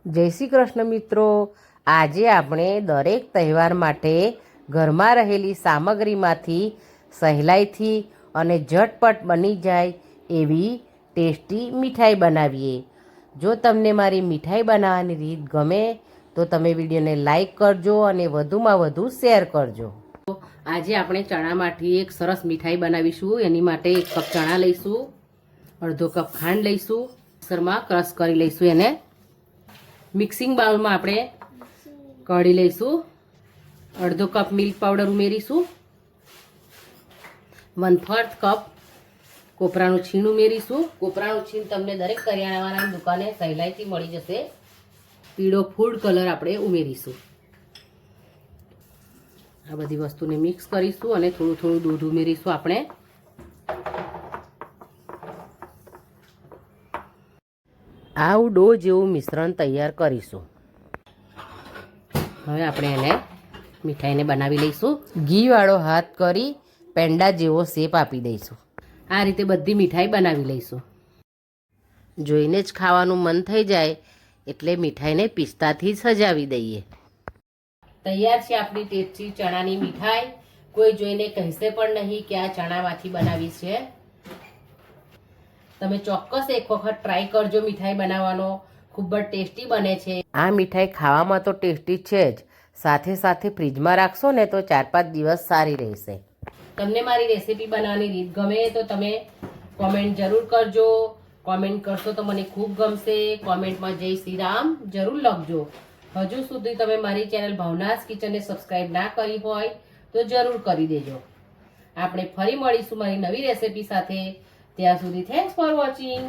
જય શ્રી કૃષ્ણ મિત્રો, આજે આપણે દરેક તહેવાર માટે ઘરમાં રહેલી સામગ્રીમાંથી સહેલાઈથી અને ઝટપટ બની જાય એવી ટેસ્ટી મીઠાઈ બનાવીએ. જો તમને મારી મીઠાઈ બનાવવાની રીત ગમે તો તમે વિડીયોને લાઈક કરજો અને વધુમાં વધુ શેર કરજો. આજે આપણે ચણામાંથી એક સરસ મીઠાઈ બનાવીશું. એની માટે 1 કપ ચણા લઈશું, અડધો કપ ખાંડ લઈશું, મિક્સરમાં ક્રશ કરી લઈશું. એને મિક્સિંગ બાઉલમાં આપણે કાઢી લઈશું. અડધો કપ મિલ્ક પાવડર ઉમેરીશું, 1/4 કપ કોપરાનું છીણ ઉમેરીશું. કોપરાનું છીણ તમને દરેક કરિયાણાવાળાની દુકાને સહેલાઈથી મળી જશે. પીળો ફૂડ કલર આપણે ઉમેરીશું. આ બધી વસ્તુને મિક્સ કરીશું અને થોડું થોડું દૂધ ઉમેરીશું. આપણે આવું ડો જેવું મિશ્રણ તૈયાર કરીશું. હવે આપણે એને મીઠાઈને બનાવી લઈશું. ઘીવાળો હાથ કરી પેંડા જેવો શેપ આપી દઈશું. આ રીતે બધી મીઠાઈ બનાવી લઈશું. જોઈને જ ખાવાનું મન થઈ જાય એટલે મીઠાઈને પિસ્તાથી સજાવી દઈએ. તૈયાર છે આપણી ટેસ્ટી ચણાની મીઠાઈ. કોઈ જોઈને કહેશે પણ નહીં કે આ ચણામાંથી બનાવી છે. તમે ચોક્કસ એક વખત ટ્રાય કરજો મીઠાઈ બનાવવાનો. ખૂબ જ ટેસ્ટી બને છે. આ મીઠાઈ ખાવામાં તો ટેસ્ટી છે જ, સાથે સાથે ફ્રીજમાં રાખશો ને તો 4-5 દિવસ સારી રહેશે. તમને મારી રેસીપી બનાવવાની રીત ગમે તો તમે કોમેન્ટ જરૂર કરજો. કોમેન્ટ કરશો તો મને ખૂબ ગમશે. કોમેન્ટમાં જય શ્રી રામ જરૂર લખજો. હજુ સુધી તમે મારી ચેનલ ભાવનાસ કિચનને સબસ્ક્રાઈબ ના કરી હોય તો જરૂર કરી દેજો. આપણે ફરી મળીશું મારી નવી રેસીપી સાથે. ત્યાં સુધી થેન્ક્સ ફોર વોચિંગ.